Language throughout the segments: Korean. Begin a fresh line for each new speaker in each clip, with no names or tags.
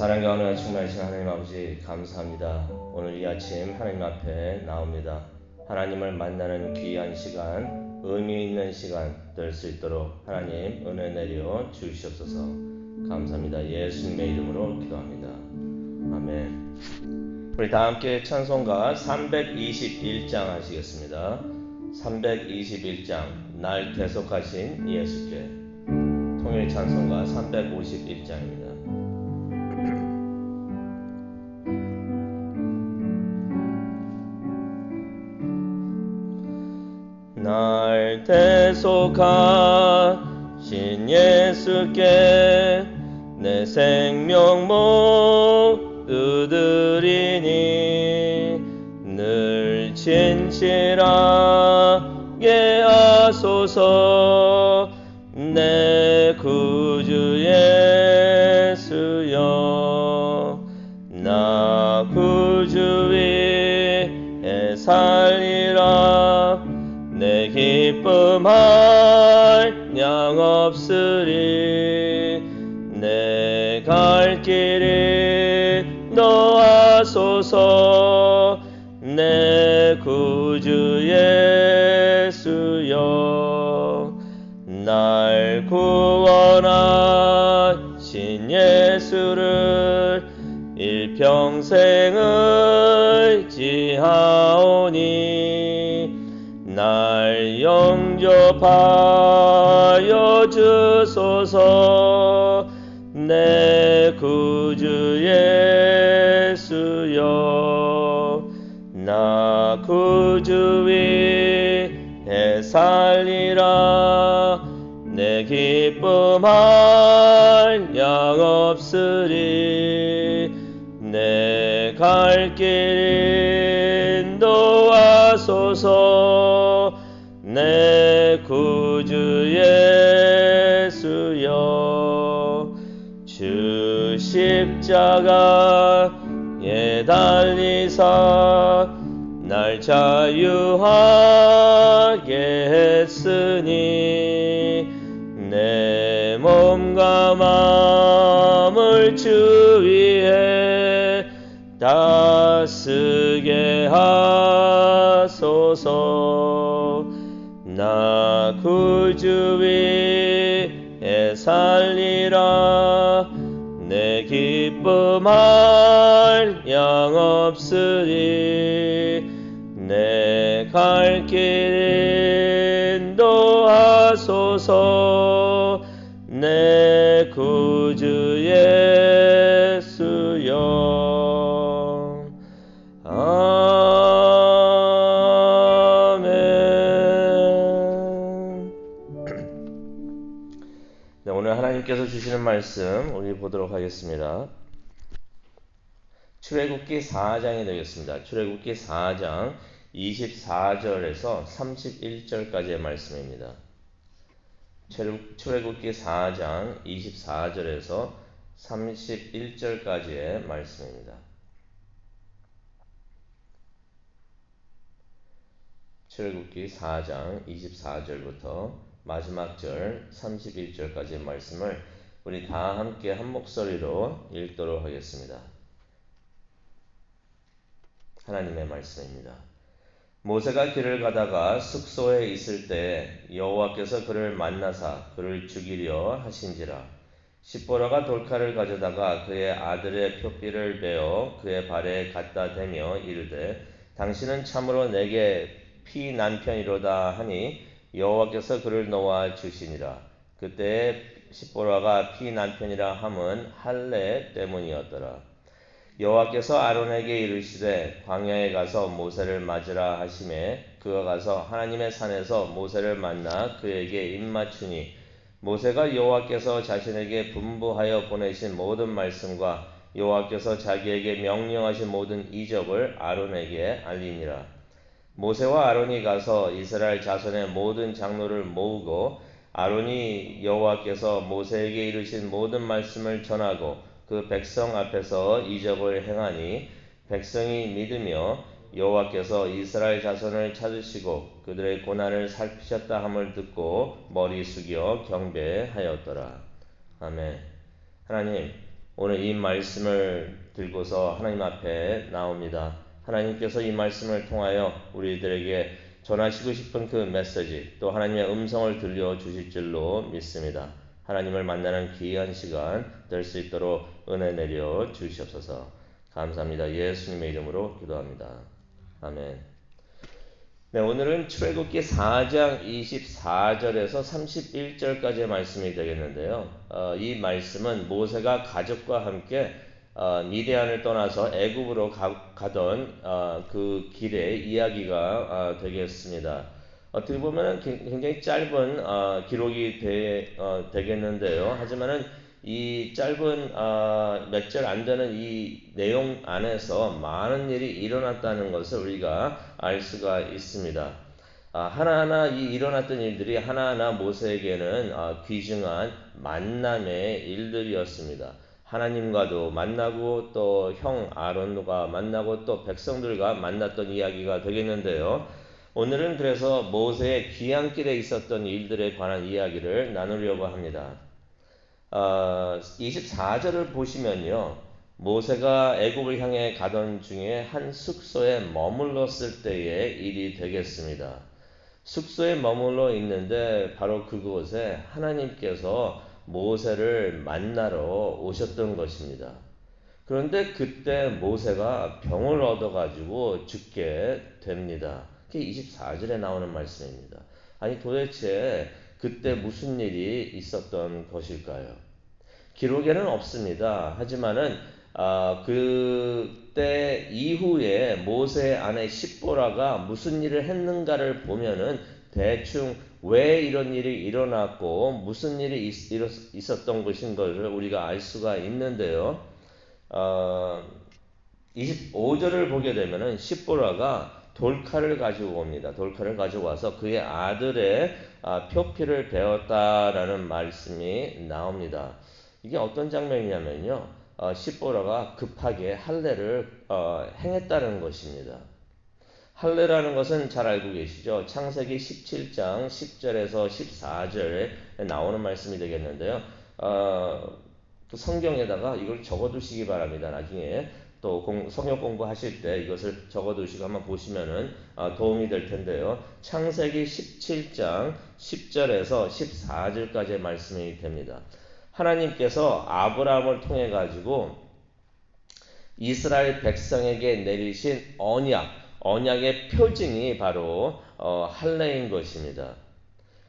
사랑 가운데 충만하신 하나님 아버지 감사합니다. 오늘 이 아침 하나님 앞에 나옵니다. 하나님을 만나는 귀한 시간, 의미 있는 시간 될 수 있도록 하나님 은혜 내려 주시옵소서. 감사합니다. 예수님의 이름으로 기도합니다. 아멘. 우리 다 함께 찬송가 321장 하시겠습니다. 321장 날 대속하신 예수께. 통일 찬송가 351장입니다. 날 대속하신 예수께 내 생명 모두 드리니 늘 진실하게 하소서. 내 구주 예수여, 나 구주 위에 살리라. 내 기쁨 한량 없으리. 내 갈 길이 인도하소서. 내 구주 예수여, 날 구원하신 예수를 일평생 의지하오니 날 영접하여 주소서. 내 구주 예수여, 나 구주 위에 살리라. 내 기쁨 한량 없으리. 내 갈 길 인도하소서. 내 구주 예수여, 주 십자가에 달리사 날 자유하게 했으니 내 몸과 마음을 주 위에 다스게 하소서. 나 구주 위에 살리라. 내 기쁨 한량 없으리. 내 갈 길 인도하소서. 내 구주 예수여. 아멘. 네, 오늘 하나님께서 주시는 말씀 우리 보도록 하겠습니다. 출애굽기 4장이 되겠습니다. 출애굽기 4장 24절에서 31절까지의 말씀입니다. 출애굽기 4장 24절에서 31절까지의 말씀입니다. 출애굽기 4장 24절부터 마지막 절 31절까지의 말씀을 우리 다 함께 한 목소리로 읽도록 하겠습니다. 하나님의 말씀입니다. 모세가 길을 가다가 숙소에 있을 때 여호와께서 그를 만나사 그를 죽이려 하신지라. 십보라가 돌칼을 가져다가 그의 아들의 표피를 베어 그의 발에 갖다 대며 이르되 당신은 참으로 내게 피난편이로다 하니 여호와께서 그를 놓아 주시니라. 그때 십보라가 피난편이라 함은 할례 때문이었더라. 여호와께서 아론에게 이르시되 광야에 가서 모세를 맞으라 하시매 그가 가서 하나님의 산에서 모세를 만나 그에게 입맞추니 모세가 여호와께서 자신에게 분부하여 보내신 모든 말씀과 여호와께서 자기에게 명령하신 모든 이적을 아론에게 알리니라. 모세와 아론이 가서 이스라엘 자손의 모든 장로를 모으고 아론이 여호와께서 모세에게 이르신 모든 말씀을 전하고 그 백성 앞에서 이적을 행하니 백성이 믿으며 여호와께서 이스라엘 자손을 찾으시고 그들의 고난을 살피셨다 함을 듣고 머리 숙여 경배하였더라. 아멘. 하나님, 오늘 이 말씀을 들고서 하나님 앞에 나옵니다. 하나님께서 이 말씀을 통하여 우리들에게 전하시고 싶은 그 메시지, 또 하나님의 음성을 들려주실 줄로 믿습니다. 하나님을 만나는 귀한 시간 될 수 있도록 은혜 내려 주시옵소서. 감사합니다. 예수님의 이름으로 기도합니다. 아멘. 네, 오늘은 출애굽기 4장 24절에서 31절까지의 말씀이 되겠는데요. 이 말씀은 모세가 가족과 함께 미디안을 떠나서 애굽으로 가던 그 길의 이야기가 되겠습니다. 어떻게 보면 굉장히 짧은 기록이 되겠는데요. 하지만은 이 짧은 몇 절 안 되는 이 내용 안에서 많은 일이 일어났다는 것을 우리가 알 수가 있습니다. 하나하나 이 일어났던 일들이 하나하나 모세에게는 귀중한 만남의 일들이었습니다. 하나님과도 만나고 또 형 아론과 만나고 또 백성들과 만났던 이야기가 되겠는데요. 오늘은 그래서 모세의 귀향길에 있었던 일들에 관한 이야기를 나누려고 합니다. 24절을 보시면요. 모세가 애굽을 향해 가던 중에 한 숙소에 머물렀을 때의 일이 되겠습니다. 숙소에 머물러 있는데 바로 그곳에 하나님께서 모세를 만나러 오셨던 것입니다. 그런데 그때 모세가 병을 얻어가지고 죽게 됩니다. 그게 24절에 나오는 말씀입니다. 아니 도대체 그때 무슨 일이 있었던 것일까요? 기록에는 없습니다. 하지만은 그때 이후에 모세의 아내 십보라가 무슨 일을 했는가를 보면은 대충 왜 이런 일이 일어났고 무슨 일이 있었던 것인 것을 우리가 알 수가 있는데요. 25절을 보게 되면은 십보라가 돌칼을 가지고 옵니다. 돌칼을 가지고 와서 그의 아들의 표피를 베었다라는 말씀이 나옵니다. 이게 어떤 장면이냐면요. 십보라가 급하게 할례를 행했다는 것입니다. 할례라는 것은 잘 알고 계시죠? 창세기 17장 10절에서 14절에 나오는 말씀이 되겠는데요. 그 성경에다가 이걸 적어두시기 바랍니다. 나중에 또 성경 공부하실 때 이것을 적어두시고 한번 보시면은 도움이 될 텐데요. 창세기 17장 10절에서 14절까지의 말씀이 됩니다. 하나님께서 아브라함을 통해 가지고 이스라엘 백성에게 내리신 언약의 표징이 바로 할례인 것입니다.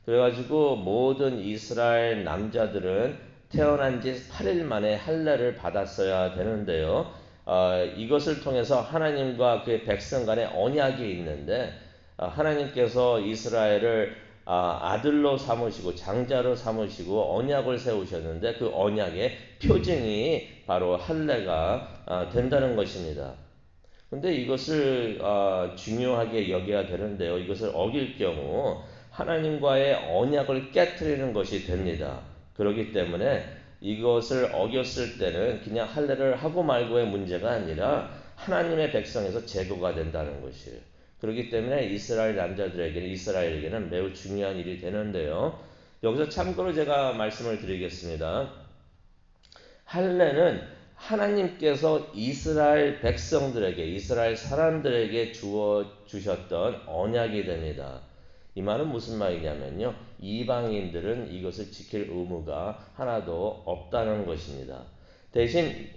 그래가지고 모든 이스라엘 남자들은 태어난 지 8일 만에 할례를 받았어야 되는데요. 이것을 통해서 하나님과 그의 백성 간의 언약이 있는데 하나님께서 이스라엘을 아들로 삼으시고 장자로 삼으시고 언약을 세우셨는데 그 언약의 표징이 바로 할례가 된다는 것입니다. 근데 이것을 중요하게 여겨야 되는데요. 이것을 어길 경우 하나님과의 언약을 깨트리는 것이 됩니다. 그렇기 때문에 이것을 어겼을 때는 그냥 할례를 하고 말고의 문제가 아니라 하나님의 백성에서 제거가 된다는 것이에요. 그렇기 때문에 이스라엘에게는 매우 중요한 일이 되는데요. 여기서 참고로 제가 말씀을 드리겠습니다. 할례는 하나님께서 이스라엘 백성들에게, 이스라엘 사람들에게 주어 주셨던 언약이 됩니다. 이 말은 무슨 말이냐면요. 이방인들은 이것을 지킬 의무가 하나도 없다는 것입니다. 대신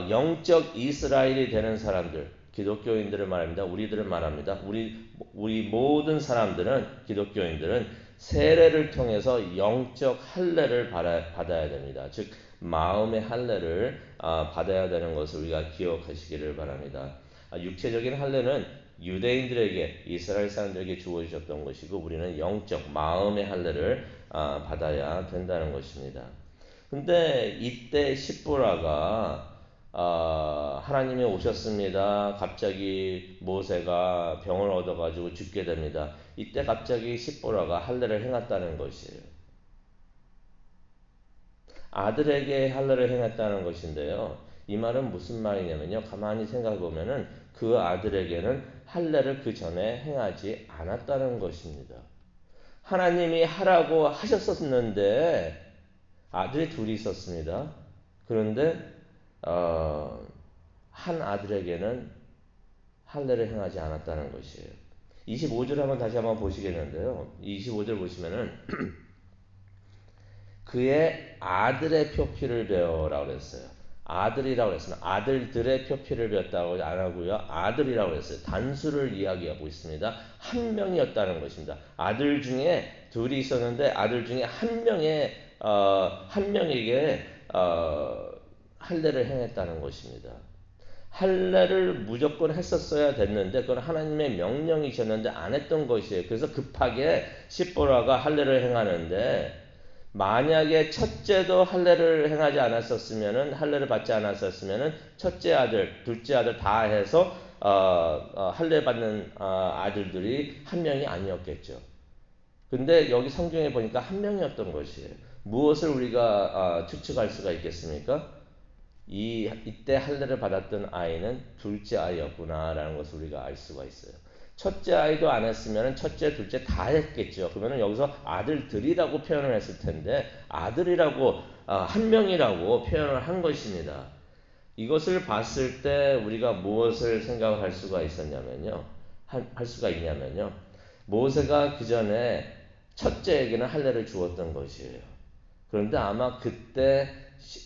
영적 이스라엘이 되는 사람들, 기독교인들을 말합니다. 우리들을 말합니다. 우리 모든 사람들은, 기독교인들은 세례를 통해서 영적 할례를 받아야 됩니다. 즉 마음의 할례를 받아야 되는 것을 우리가 기억하시기를 바랍니다. 육체적인 할례는 유대인들에게, 이스라엘 사람들에게 주어주셨던 것이고 우리는 영적 마음의 할례를 받아야 된다는 것입니다. 근데 이때 십보라가 하나님이 오셨습니다. 갑자기 모세가 병을 얻어가지고 죽게 됩니다. 이때 갑자기 십보라가 할례를 행했다는 것이에요. 아들에게 할례를 행했다는 것인데요. 이 말은 무슨 말이냐면요. 가만히 생각해 보면은 그 아들에게는 할례를 그 전에 행하지 않았다는 것입니다. 하나님이 하라고 하셨었는데 아들이 둘이 있었습니다. 그런데 한 아들에게는 할례를 행하지 않았다는 것이에요. 25절 한번 다시 한번 보시겠는데요. 25절 보시면은 그의 아들의 표피를 베어라고 그랬어요. 아들이라고 그랬으면 아들들의 표피를 베었다고 안 하고요. 아들이라고 그랬어요. 단수를 이야기하고 있습니다. 한 명이었다는 것입니다. 아들 중에 둘이 있었는데 아들 중에 한 명에게 할례를 행했다는 것입니다. 할례를 무조건 했었어야 됐는데 그건 하나님의 명령이셨는데 안 했던 것이에요. 그래서 급하게 십보라가 할례를 행하는데 만약에 첫째도 할례를 행하지 않았었으면은 할례를 받지 않았었으면은 첫째 아들, 둘째 아들 다 해서 할례 받는 아들들이 한 명이 아니었겠죠. 근데 여기 성경에 보니까 한 명이었던 것이에요. 무엇을 우리가 추측할 수가 있겠습니까? 이때 할례를 받았던 아이는 둘째 아이였구나라는 것을 우리가 알 수가 있어요. 첫째 아이도 안 했으면 첫째, 둘째 다 했겠죠. 그러면 여기서 아들들이라고 표현을 했을 텐데 아들이라고 한 명이라고 표현을 한 것입니다. 이것을 봤을 때 우리가 무엇을 생각할 수가 있었냐면요. 할 수가 있냐면요. 모세가 그 전에 첫째에게는 할례를 주었던 것이에요. 그런데 아마 그때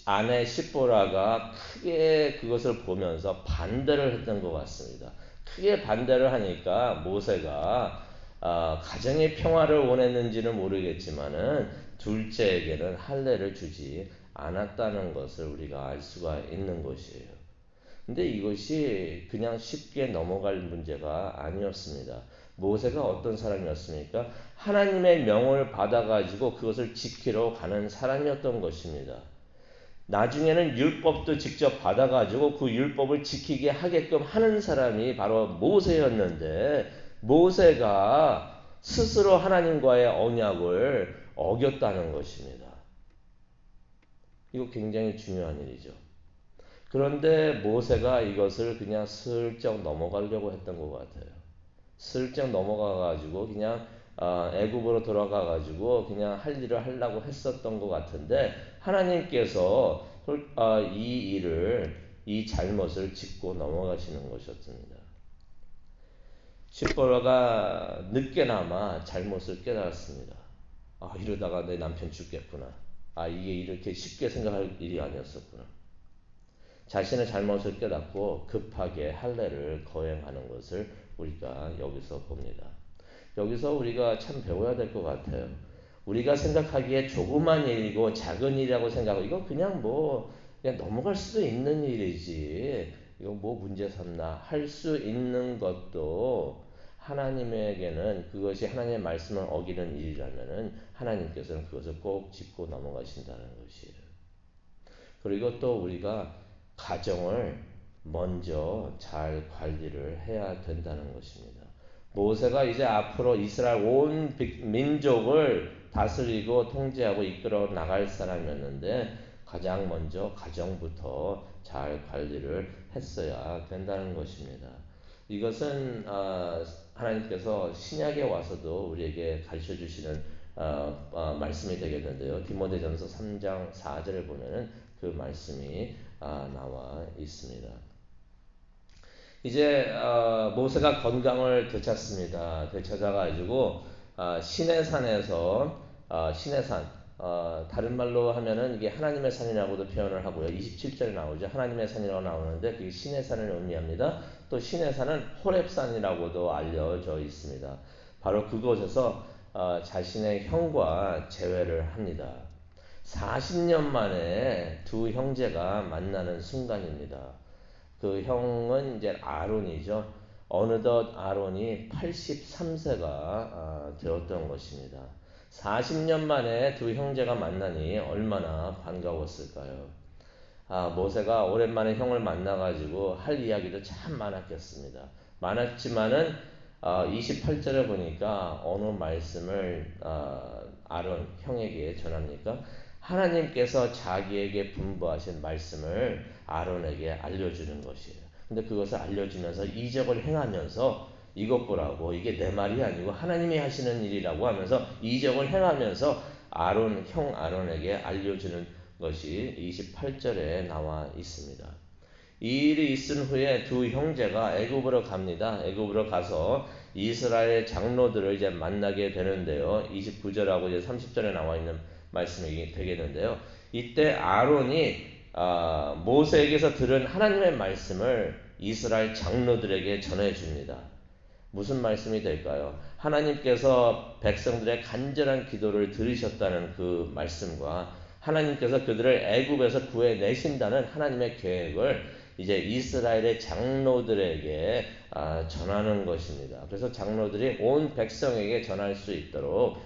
아내 십보라가 크게 그것을 보면서 반대를 했던 것 같습니다. 크게 반대를 하니까 모세가 가정의 평화를 원했는지는 모르겠지만은 둘째에게는 할례를 주지 않았다는 것을 우리가 알 수가 있는 것이에요. 근데 이것이 그냥 쉽게 넘어갈 문제가 아니었습니다. 모세가 어떤 사람이었습니까? 하나님의 명을 받아가지고 그것을 지키러 가는 사람이었던 것입니다. 나중에는 율법도 직접 받아가지고 그 율법을 지키게 하게끔 하는 사람이 바로 모세였는데 모세가 스스로 하나님과의 언약을 어겼다는 것입니다. 이거 굉장히 중요한 일이죠. 그런데 모세가 이것을 그냥 슬쩍 넘어가려고 했던 것 같아요. 슬쩍 넘어가가지고 그냥 애굽으로 돌아가가지고 그냥 할 일을 하려고 했었던 것 같은데 하나님께서 이 잘못을 짚고 넘어가시는 것이었습니다. 십보라가 늦게나마 잘못을 깨달았습니다. 이러다가 내 남편 죽겠구나. 이게 이렇게 쉽게 생각할 일이 아니었었구나. 자신의 잘못을 깨닫고 급하게 할례를 거행하는 것을 우리가 여기서 봅니다. 여기서 우리가 참 배워야 될 것 같아요. 우리가 생각하기에 조그만 일이고 작은 일이라고 생각하고 이거 그냥 넘어갈 수도 있는 일이지. 이거 문제 삼나 할 수 있는 것도 하나님에게는 그것이 하나님의 말씀을 어기는 일이라면은 하나님께서는 그것을 꼭 짚고 넘어가신다는 것이에요. 그리고 또 우리가 가정을 먼저 잘 관리를 해야 된다는 것입니다. 모세가 이제 앞으로 이스라엘 온 민족을 다스리고 통제하고 이끌어 나갈 사람이었는데 가장 먼저 가정부터 잘 관리를 했어야 된다는 것입니다. 이것은 하나님께서 신약에 와서도 우리에게 가르쳐 주시는 말씀이 되겠는데요. 디모데전서 3장 4절을 보면은 그 말씀이 나와 있습니다. 이제 모세가 건강을 되찾습니다. 되찾아가지고 시내산에서 시내산 다른 말로 하면은 이게 하나님의 산이라고도 표현을 하고요. 27절에 나오죠. 하나님의 산이라고 나오는데 그게 시내산을 의미합니다. 또 시내산은 호렙산이라고도 알려져 있습니다. 바로 그곳에서 자신의 형과 재회를 합니다. 40년 만에 두 형제가 만나는 순간입니다. 그 형은 이제 아론이죠. 어느덧 아론이 83세가 되었던 것입니다. 40년 만에 두 형제가 만나니 얼마나 반가웠을까요? 모세가 오랜만에 형을 만나가지고 할 이야기도 참 많았겠습니다. 많았지만은 28절에 보니까 어느 말씀을 아론 형에게 전합니까? 하나님께서 자기에게 분부하신 말씀을 아론에게 알려주는 것이에요. 근데 그것을 알려주면서 이적을 행하면서 이것 보라고 이게 내 말이 아니고 하나님이 하시는 일이라고 하면서 이적을 행하면서 형 아론에게 알려주는 것이 28절에 나와 있습니다. 이 일이 있은 후에 두 형제가 애굽으로 갑니다. 애굽으로 가서 이스라엘 장로들을 이제 만나게 되는데요. 29절하고 이제 30절에 나와 있는 말씀이 되겠는데요. 이때 아론이 모세에게서 들은 하나님의 말씀을 이스라엘 장로들에게 전해줍니다. 무슨 말씀이 될까요? 하나님께서 백성들의 간절한 기도를 들으셨다는 그 말씀과 하나님께서 그들을 애굽에서 구해내신다는 하나님의 계획을 이제 이스라엘의 장로들에게 전하는 것입니다. 그래서 장로들이 온 백성에게 전할 수 있도록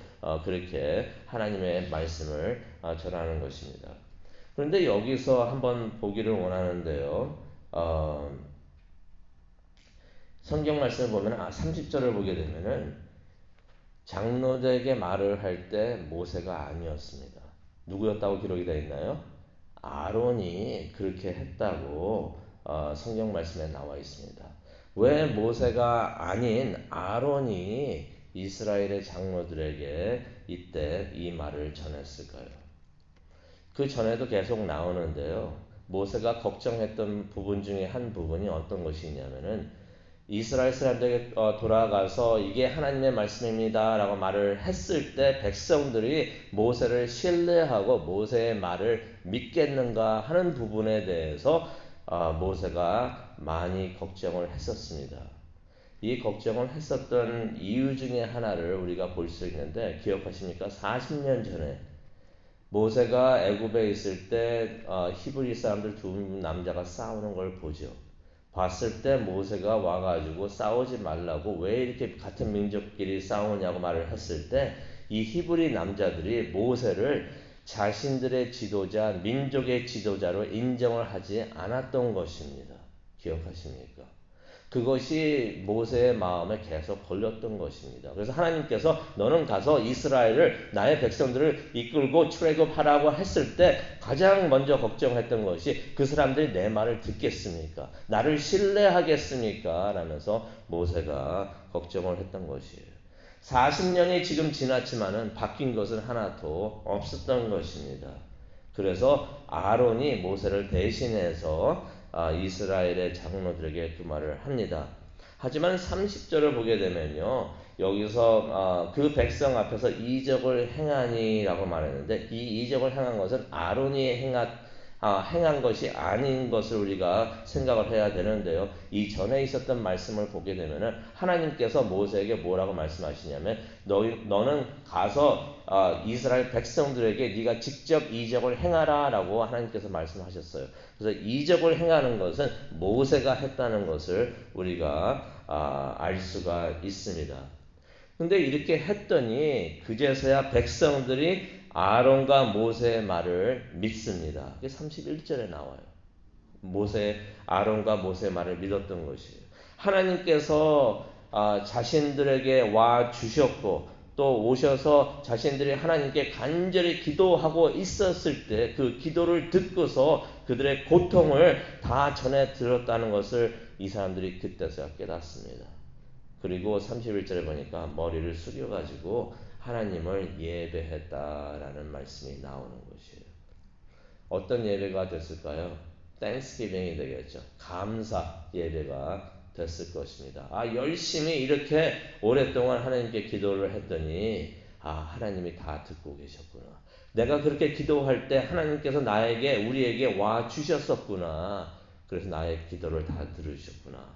그렇게 하나님의 말씀을 전하는 것입니다. 그런데 여기서 한번 보기를 원하는데요. 성경 말씀을 보면 30절을 보게 되면은 장로들에게 말을 할 때 모세가 아니었습니다. 누구였다고 기록이 되어 있나요? 아론이 그렇게 했다고 성경 말씀에 나와 있습니다. 왜 모세가 아닌 아론이 이스라엘의 장로들에게 이때 이 말을 전했을까요? 그 전에도 계속 나오는데요. 모세가 걱정했던 부분 중에 한 부분이 어떤 것이 있냐면은 이스라엘 사람들에게 돌아가서 이게 하나님의 말씀입니다 라고 말을 했을 때 백성들이 모세를 신뢰하고 모세의 말을 믿겠는가 하는 부분에 대해서 모세가 많이 걱정을 했었습니다. 이 걱정을 했었던 이유 중에 하나를 우리가 볼 수 있는데 기억하십니까? 40년 전에 모세가 애굽에 있을 때 히브리 사람들 두 남자가 싸우는 걸 보죠. 봤을 때 모세가 와가지고 싸우지 말라고 왜 이렇게 같은 민족끼리 싸우냐고 말을 했을 때 이 히브리 남자들이 모세를 자신들의 지도자, 민족의 지도자로 인정을 하지 않았던 것입니다. 기억하십니까? 그것이 모세의 마음에 계속 걸렸던 것입니다. 그래서 하나님께서 너는 가서 이스라엘을 나의 백성들을 이끌고 출애굽하라고 했을 때 가장 먼저 걱정했던 것이 그 사람들이 내 말을 듣겠습니까? 나를 신뢰하겠습니까? 라면서 모세가 걱정을 했던 것이에요. 40년이 지금 지났지만은 바뀐 것은 하나도 없었던 것입니다. 그래서 아론이 모세를 대신해서 이스라엘의 장로들에게 그 말을 합니다. 하지만 30절을 보게 되면요. 여기서 그 백성 앞에서 이적을 행하니라고 말했는데 이 이적을 행한 것은 아론이 행한 것이 아닌 것을 우리가 생각을 해야 되는데요. 이 전에 있었던 말씀을 보게 되면은 하나님께서 모세에게 뭐라고 말씀하시냐면 너는 가서 이스라엘 백성들에게 네가 직접 이적을 행하라 라고 하나님께서 말씀하셨어요. 그래서 이적을 행하는 것은 모세가 했다는 것을 우리가 알 수가 있습니다. 근데 이렇게 했더니 그제서야 백성들이 아론과 모세의 말을 믿습니다. 그게 31절에 나와요. 아론과 모세의 말을 믿었던 것이에요. 하나님께서 자신들에게 와 주셨고 또 오셔서 자신들이 하나님께 간절히 기도하고 있었을 때 그 기도를 듣고서 그들의 고통을 다 전해 들었다는 것을 이 사람들이 그때서야 깨닫습니다. 그리고 31절에 보니까 머리를 숙여가지고 하나님을 예배했다라는 말씀이 나오는 것이에요. 어떤 예배가 됐을까요? Thanksgiving이 되겠죠. 감사 예배가 됐을 것입니다. 열심히 이렇게 오랫동안 하나님께 기도를 했더니 하나님이 다 듣고 계셨구나. 내가 그렇게 기도할 때 하나님께서 우리에게 와 주셨었구나. 그래서 나의 기도를 다 들으셨구나.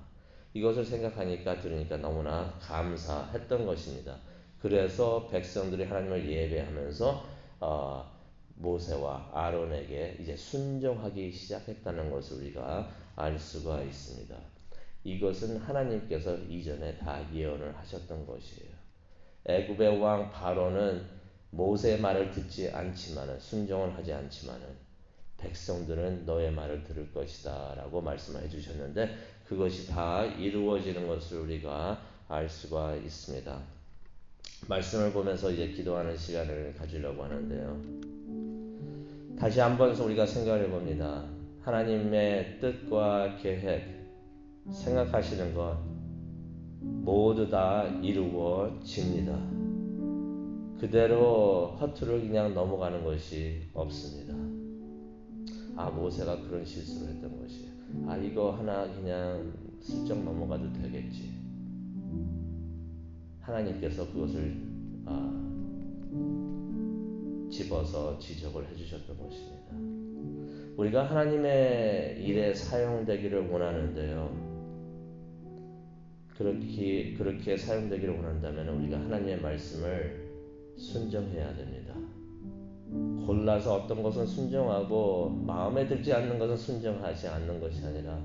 이것을 들으니까 너무나 감사했던 것입니다. 그래서 백성들이 하나님을 예배하면서 모세와 아론에게 이제 순종하기 시작했다는 것을 우리가 알 수가 있습니다. 이것은 하나님께서 이전에 다 예언을 하셨던 것이에요. 애굽의 왕 바로는 모세의 말을 듣지 않지만은 순종을 하지 않지만은 백성들은 너의 말을 들을 것이다 라고 말씀을 해주셨는데 그것이 다 이루어지는 것을 우리가 알 수가 있습니다. 말씀을 보면서 이제 기도하는 시간을 가지려고 하는데요. 다시 한번 우리가 생각해 봅니다. 하나님의 뜻과 계획, 생각하시는 것 모두 다 이루어집니다. 그대로 허투루 그냥 넘어가는 것이 없습니다. 모세가 그런 실수를 했던 것이에요. 이거 하나 그냥 슬쩍 넘어가도 되겠지. 하나님께서 그것을 집어서 지적을 해주셨던 것입니다. 우리가 하나님의 일에 사용되기를 원하는데요. 그렇게 사용되기를 원한다면 우리가 하나님의 말씀을 순종해야 됩니다. 골라서 어떤 것은 순종하고 마음에 들지 않는 것은 순종하지 않는 것이 아니라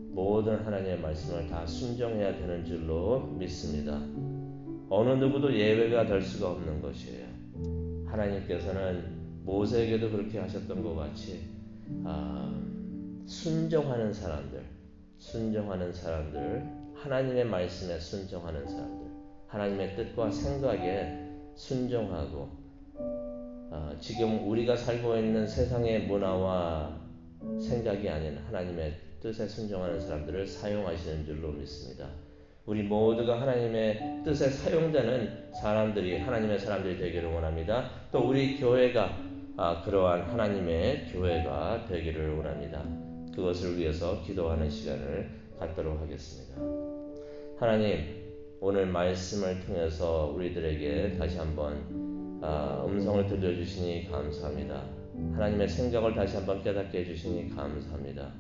모든 하나님의 말씀을 다 순종해야 되는 줄로 믿습니다. 어느 누구도 예외가 될 수가 없는 것이에요. 하나님께서는 모세에게도 그렇게 하셨던 것 같이 순종하는 사람들, 하나님의 말씀에 순종하는 사람들, 하나님의 뜻과 생각에 순종하고 지금 우리가 살고 있는 세상의 문화와 생각이 아닌 하나님의 뜻에 순종하는 사람들을 사용하시는 줄로 믿습니다. 우리 모두가 하나님의 뜻에 사용되는 사람들이 하나님의 사람들이 되기를 원합니다. 또 우리 교회가 그러한 하나님의 교회가 되기를 원합니다. 그것을 위해서 기도하는 시간을 갖도록 하겠습니다. 하나님, 오늘 말씀을 통해서 우리들에게 다시 한번 음성을 들려주시니 감사합니다. 하나님의 생각을 다시 한번 깨닫게 해주시니 감사합니다.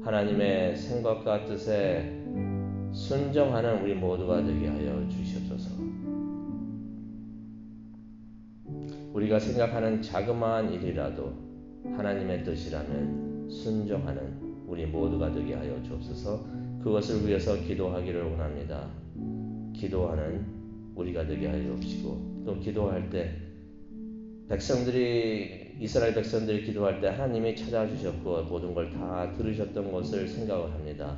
하나님의 생각과 뜻에 순종하는 우리 모두가 되게 하여 주시옵소서. 우리가 생각하는 자그마한 일이라도 하나님의 뜻이라면 순종하는 우리 모두가 되게 하여 주옵소서. 그것을 위해서 기도하기를 원합니다. 기도하는 우리가 되게 하여 주옵시고, 또 기도할 때 이스라엘 백성들이 기도할 때 하나님이 찾아주셨고 모든 걸 다 들으셨던 것을 생각을 합니다.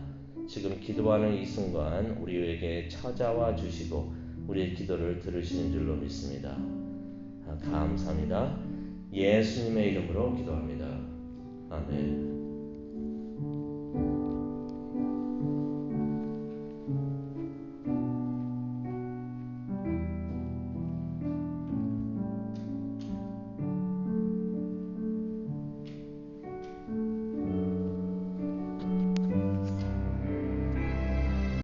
지금 기도하는 이 순간 우리에게 찾아와 주시고 우리의 기도를 들으시는 줄로 믿습니다. 감사합니다. 예수님의 이름으로 기도합니다. 아멘.